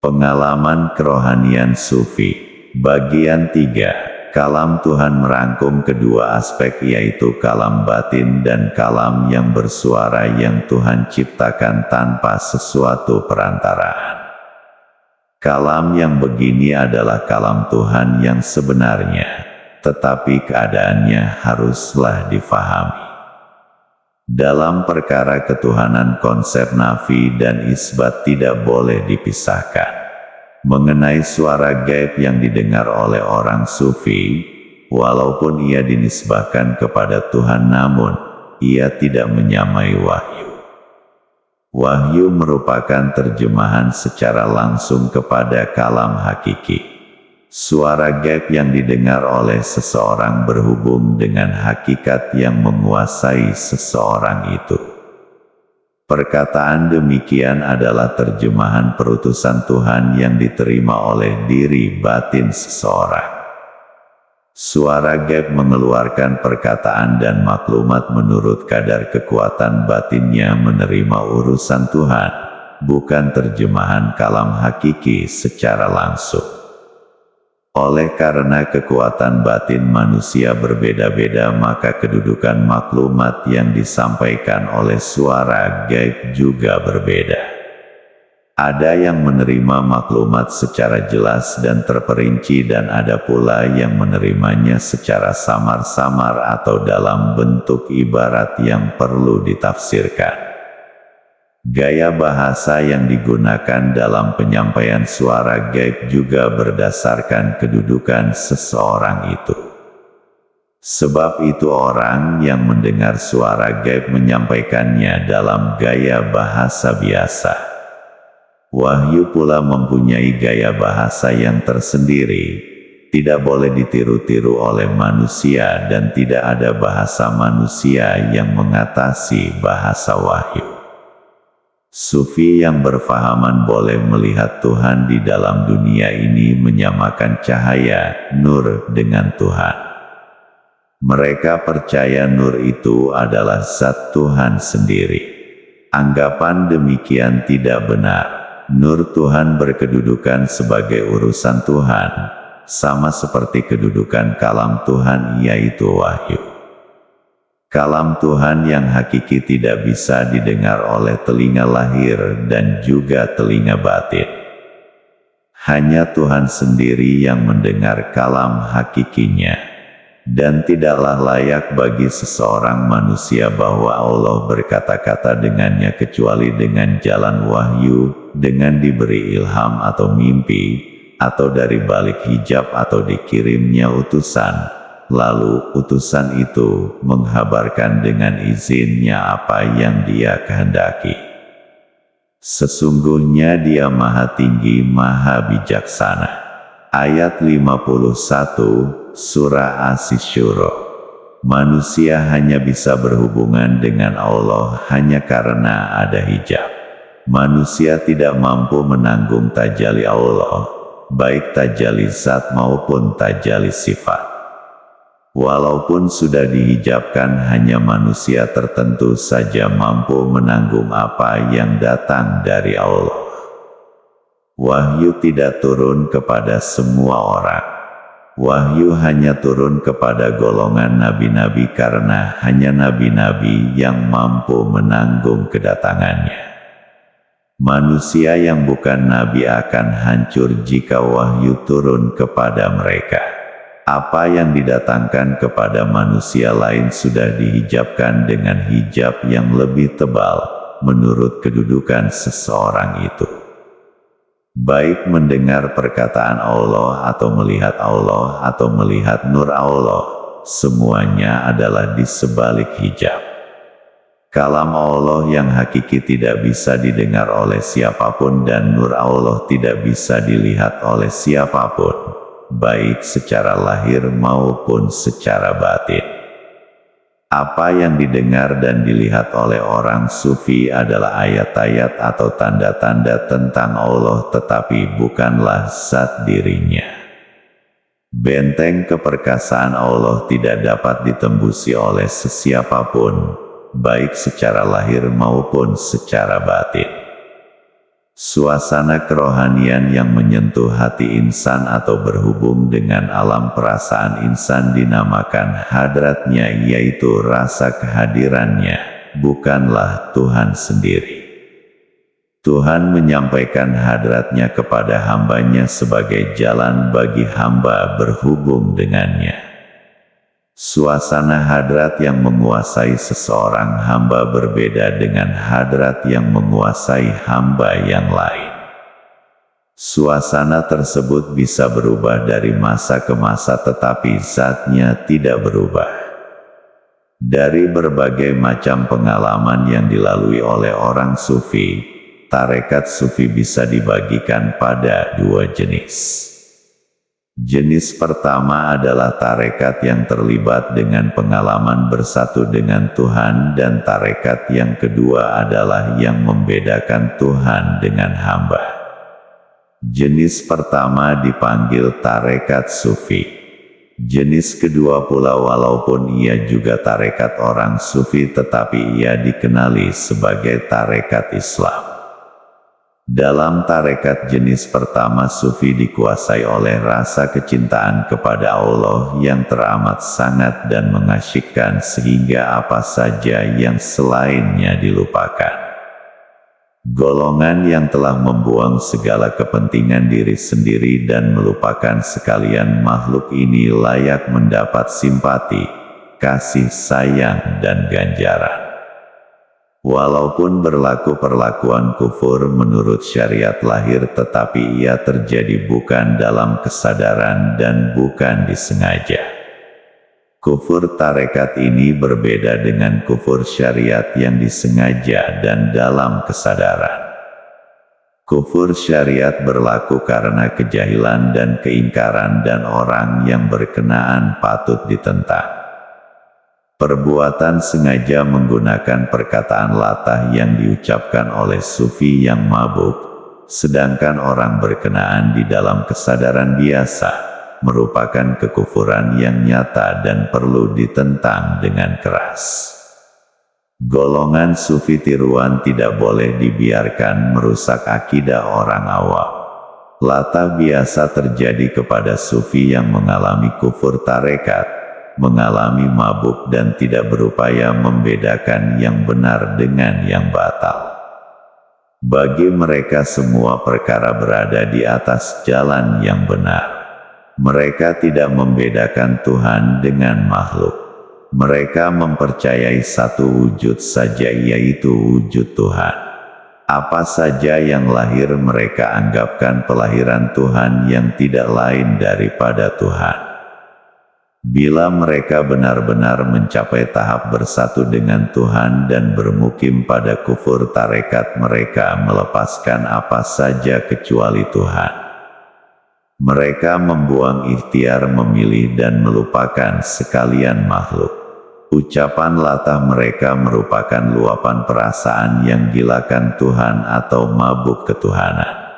Pengalaman kerohanian Sufi. Bagian 3. Kalam Tuhan merangkum kedua aspek, yaitu kalam batin dan kalam yang bersuara yang Tuhan ciptakan tanpa sesuatu perantaraan. Kalam yang begini adalah kalam Tuhan yang sebenarnya, tetapi keadaannya haruslah difahami. Dalam perkara ketuhanan, konsep nafi dan isbat tidak boleh dipisahkan. Mengenai suara gaib yang didengar oleh orang sufi, walaupun ia dinisbahkan kepada Tuhan, namun ia tidak menyamai wahyu. Wahyu merupakan terjemahan secara langsung kepada kalam hakiki. Suara gaib yang didengar oleh seseorang berhubung dengan hakikat yang menguasai seseorang itu. Perkataan demikian adalah terjemahan perutusan Tuhan yang diterima oleh diri batin seseorang. Suara gaib mengeluarkan perkataan dan maklumat menurut kadar kekuatan batinnya menerima urusan Tuhan, bukan terjemahan kalam hakiki secara langsung. Oleh karena kekuatan batin manusia berbeda-beda, maka kedudukan maklumat yang disampaikan oleh suara gaib juga berbeda. Ada yang menerima maklumat secara jelas dan terperinci, dan ada pula yang menerimanya secara samar-samar atau dalam bentuk ibarat yang perlu ditafsirkan. Gaya bahasa yang digunakan dalam penyampaian suara gaib juga berdasarkan kedudukan seseorang itu. Sebab itu orang yang mendengar suara gaib menyampaikannya dalam gaya bahasa biasa. Wahyu pula mempunyai gaya bahasa yang tersendiri, tidak boleh ditiru-tiru oleh manusia, dan tidak ada bahasa manusia yang mengatasi bahasa wahyu. Sufi yang berfahaman boleh melihat Tuhan di dalam dunia ini, menyamakan cahaya, nur dengan Tuhan. Mereka percaya nur itu adalah zat Tuhan sendiri. Anggapan demikian tidak benar. Nur Tuhan berkedudukan sebagai urusan Tuhan, sama seperti kedudukan kalam Tuhan, yaitu wahyu. Kalam Tuhan yang hakiki tidak bisa didengar oleh telinga lahir dan juga telinga batin. Hanya Tuhan sendiri yang mendengar kalam hakikinya. Dan tidaklah layak bagi seseorang manusia bahwa Allah berkata-kata dengannya kecuali dengan jalan wahyu, dengan diberi ilham atau mimpi, atau dari balik hijab atau dikirimnya utusan. Lalu utusan itu menghabarkan dengan izinnya apa yang dia kehendaki. Sesungguhnya dia maha tinggi, maha bijaksana. Ayat 51, Surah Asy-Syura. Manusia hanya bisa berhubungan dengan Allah hanya karena ada hijab. Manusia tidak mampu menanggung tajalli Allah, baik tajalli zat maupun tajalli sifat. Walaupun sudah dihijabkan, hanya manusia tertentu saja mampu menanggung apa yang datang dari Allah. Wahyu tidak turun kepada semua orang. Wahyu hanya turun kepada golongan nabi-nabi karena hanya nabi-nabi yang mampu menanggung kedatangannya. Manusia yang bukan nabi akan hancur jika wahyu turun kepada mereka. Apa yang didatangkan kepada manusia lain sudah dihijabkan dengan hijab yang lebih tebal, menurut kedudukan seseorang itu. Baik mendengar perkataan Allah atau melihat Allah atau melihat nur Allah, semuanya adalah di sebalik hijab. Kalam Allah yang hakiki tidak bisa didengar oleh siapapun, dan nur Allah tidak bisa dilihat oleh siapapun, baik secara lahir maupun secara batin. Apa yang didengar dan dilihat oleh orang sufi adalah ayat-ayat atau tanda-tanda tentang Allah, tetapi bukanlah zat dirinya. Benteng keperkasaan Allah tidak dapat ditembusi oleh sesiapapun, baik secara lahir maupun secara batin. Suasana kerohanian yang menyentuh hati insan atau berhubung dengan alam perasaan insan dinamakan hadratnya, yaitu rasa kehadirannya, bukanlah Tuhan sendiri. Tuhan menyampaikan hadratnya kepada hambanya sebagai jalan bagi hamba berhubung dengannya. Suasana hadrat yang menguasai seseorang hamba berbeda dengan hadrat yang menguasai hamba yang lain. Suasana tersebut bisa berubah dari masa ke masa, tetapi zatnya tidak berubah. Dari berbagai macam pengalaman yang dilalui oleh orang sufi, tarekat sufi bisa dibagikan pada dua jenis. Jenis pertama adalah tarekat yang terlibat dengan pengalaman bersatu dengan Tuhan, dan tarekat yang kedua adalah yang membedakan Tuhan dengan hamba. Jenis pertama dipanggil tarekat sufi. Jenis kedua pula, walaupun ia juga tarekat orang sufi, tetapi ia dikenali sebagai tarekat Islam. Dalam tarekat jenis pertama, sufi dikuasai oleh rasa kecintaan kepada Allah yang teramat sangat dan mengasyikkan sehingga apa saja yang selainnya dilupakan. Golongan yang telah membuang segala kepentingan diri sendiri dan melupakan sekalian makhluk ini layak mendapat simpati, kasih sayang dan ganjaran. Walaupun berlaku perlakuan kufur menurut syariat lahir, tetapi ia terjadi bukan dalam kesadaran dan bukan disengaja. Kufur tarekat ini berbeda dengan kufur syariat yang disengaja dan dalam kesadaran. Kufur syariat berlaku karena kejahilan dan keingkaran, dan orang yang berkenaan patut ditentang. Perbuatan sengaja menggunakan perkataan latah yang diucapkan oleh sufi yang mabuk, sedangkan orang berkenaan di dalam kesadaran biasa, merupakan kekufuran yang nyata dan perlu ditentang dengan keras. Golongan sufi tiruan tidak boleh dibiarkan merusak akidah orang awam. Latah biasa terjadi kepada sufi yang mengalami kufur tarekat, mengalami mabuk dan tidak berupaya membedakan yang benar dengan yang batal. Bagi mereka semua perkara berada di atas jalan yang benar. Mereka tidak membedakan Tuhan dengan makhluk. Mereka mempercayai satu wujud saja, yaitu wujud Tuhan. Apa saja yang lahir mereka anggapkan pelahiran Tuhan yang tidak lain daripada Tuhan. Bila mereka benar-benar mencapai tahap bersatu dengan Tuhan dan bermukim pada kufur tarekat, mereka melepaskan apa saja kecuali Tuhan. Mereka membuang ikhtiar memilih dan melupakan sekalian makhluk. Ucapan latah mereka merupakan luapan perasaan yang gilakan Tuhan atau mabuk ketuhanan.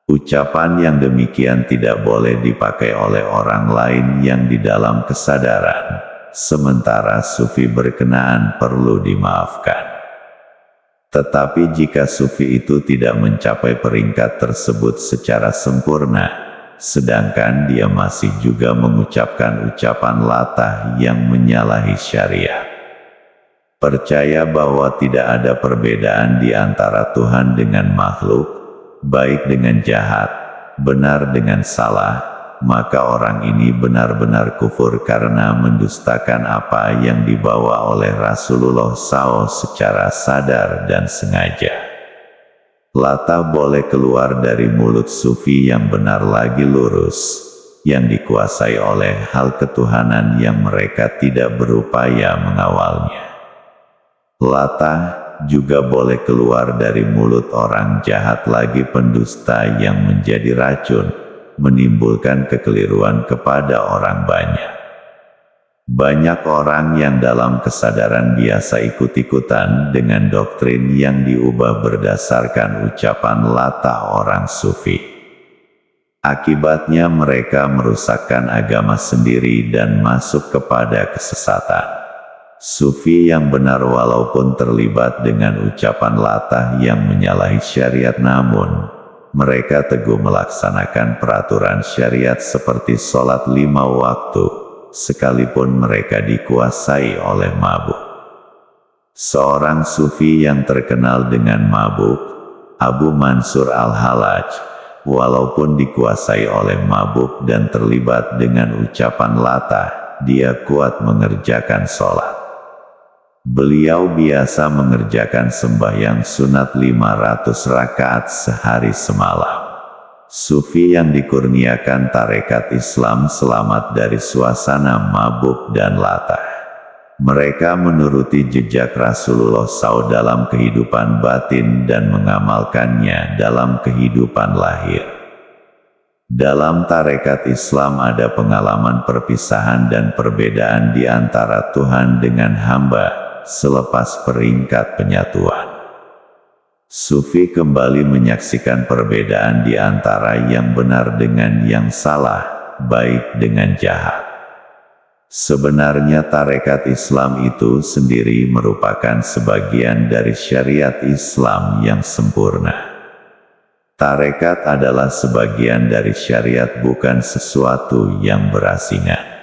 Ucapan yang demikian tidak boleh dipakai oleh orang lain yang di dalam kesadaran, sementara sufi berkenaan perlu dimaafkan. Tetapi jika sufi itu tidak mencapai peringkat tersebut secara sempurna, sedangkan dia masih juga mengucapkan ucapan latah yang menyalahi syariat, percaya bahwa tidak ada perbedaan di antara Tuhan dengan makhluk, baik dengan jahat, benar dengan salah, maka orang ini benar-benar kufur karena mendustakan apa yang dibawa oleh Rasulullah SAW secara sadar dan sengaja. Latah boleh keluar dari mulut sufi yang benar lagi lurus, yang dikuasai oleh hal ketuhanan yang mereka tidak berupaya mengawalnya. Latah juga boleh keluar dari mulut orang jahat lagi pendusta yang menjadi racun, menimbulkan kekeliruan kepada orang banyak. Banyak orang yang dalam kesadaran biasa ikut-ikutan dengan doktrin yang diubah berdasarkan ucapan latah orang sufi. Akibatnya mereka merusakkan agama sendiri dan masuk kepada kesesatan. Sufi yang benar walaupun terlibat dengan ucapan latah yang menyalahi syariat, namun mereka teguh melaksanakan peraturan syariat seperti sholat 5 waktu, sekalipun mereka dikuasai oleh mabuk. Seorang sufi yang terkenal dengan mabuk, Abu Mansur Al-Hallaj, walaupun dikuasai oleh mabuk dan terlibat dengan ucapan latah, dia kuat mengerjakan sholat. Beliau biasa mengerjakan sembahyang sunat 500 rakaat sehari semalam. Sufi yang dikurniakan tarekat Islam selamat dari suasana mabuk dan latah. Mereka menuruti jejak Rasulullah SAW dalam kehidupan batin dan mengamalkannya dalam kehidupan lahir. Dalam tarekat Islam ada pengalaman perpisahan dan perbedaan di antara Tuhan dengan hamba selepas peringkat penyatuan. Sufi kembali menyaksikan perbedaan di antara yang benar dengan yang salah, baik dengan jahat. Sebenarnya tarekat Islam itu sendiri merupakan sebagian dari syariat Islam yang sempurna. Tarekat adalah sebagian dari syariat, bukan sesuatu yang berasingan.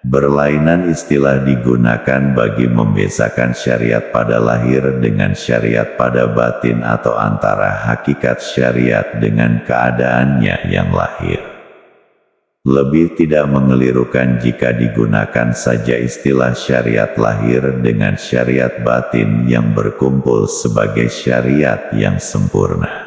Berlainan istilah digunakan bagi membezakan syariat pada lahir dengan syariat pada batin atau antara hakikat syariat dengan keadaannya yang lahir. Lebih tidak mengelirukan jika digunakan saja istilah syariat lahir dengan syariat batin yang berkumpul sebagai syariat yang sempurna.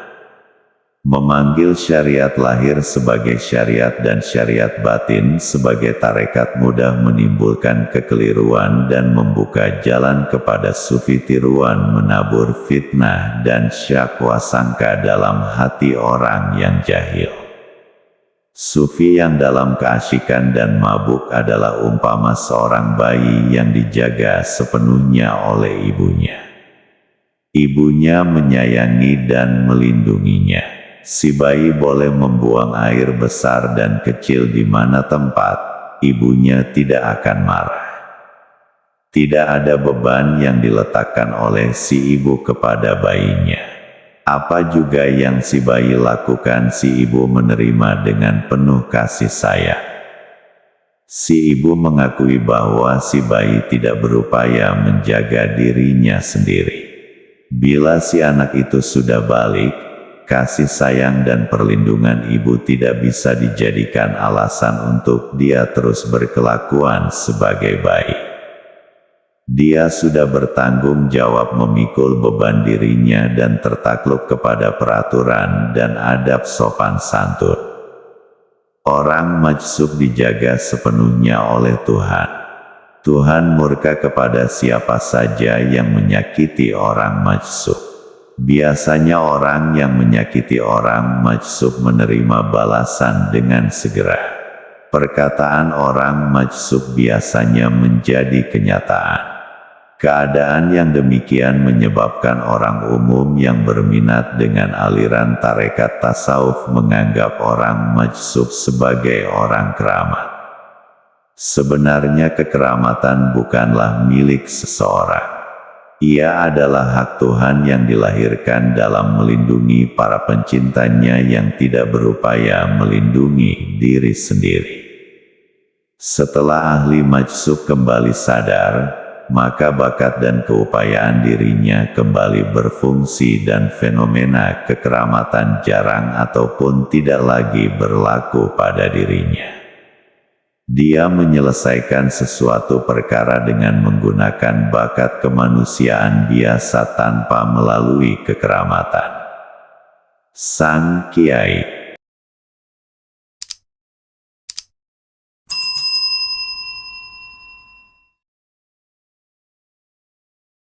Memanggil syariat lahir sebagai syariat dan syariat batin sebagai tarekat mudah menimbulkan kekeliruan dan membuka jalan kepada sufi tiruan, menabur fitnah dan syakwa sangka dalam hati orang yang jahil. Sufi yang dalam keasyikan dan mabuk adalah umpama seorang bayi yang dijaga sepenuhnya oleh ibunya. Ibunya menyayangi dan melindunginya. Si bayi boleh membuang air besar dan kecil di mana tempat, ibunya tidak akan marah. Tidak ada beban yang diletakkan oleh si ibu kepada bayinya. Apa juga yang si bayi lakukan, si ibu menerima dengan penuh kasih sayang. Si ibu mengakui bahwa si bayi tidak berupaya menjaga dirinya sendiri. Bila si anak itu sudah balik, kasih sayang dan perlindungan ibu tidak bisa dijadikan alasan untuk dia terus berkelakuan sebagai bayi. Dia sudah bertanggung jawab memikul beban dirinya dan tertakluk kepada peraturan dan adab sopan santun. Orang majsub dijaga sepenuhnya oleh Tuhan. Tuhan murka kepada siapa saja yang menyakiti orang majsub. Biasanya orang yang menyakiti orang majsub menerima balasan dengan segera. Perkataan orang majsub biasanya menjadi kenyataan. Keadaan yang demikian menyebabkan orang umum yang berminat dengan aliran tarekat tasawuf menganggap orang majsub sebagai orang keramat. Sebenarnya kekeramatan bukanlah milik seseorang. Ia adalah hak Tuhan yang dilahirkan dalam melindungi para pencintanya yang tidak berupaya melindungi diri sendiri. Setelah ahli majsub kembali sadar, maka bakat dan keupayaan dirinya kembali berfungsi dan fenomena kekeramatan jarang ataupun tidak lagi berlaku pada dirinya. Dia menyelesaikan sesuatu perkara dengan menggunakan bakat kemanusiaan biasa tanpa melalui kekeramatan. Sang Kiai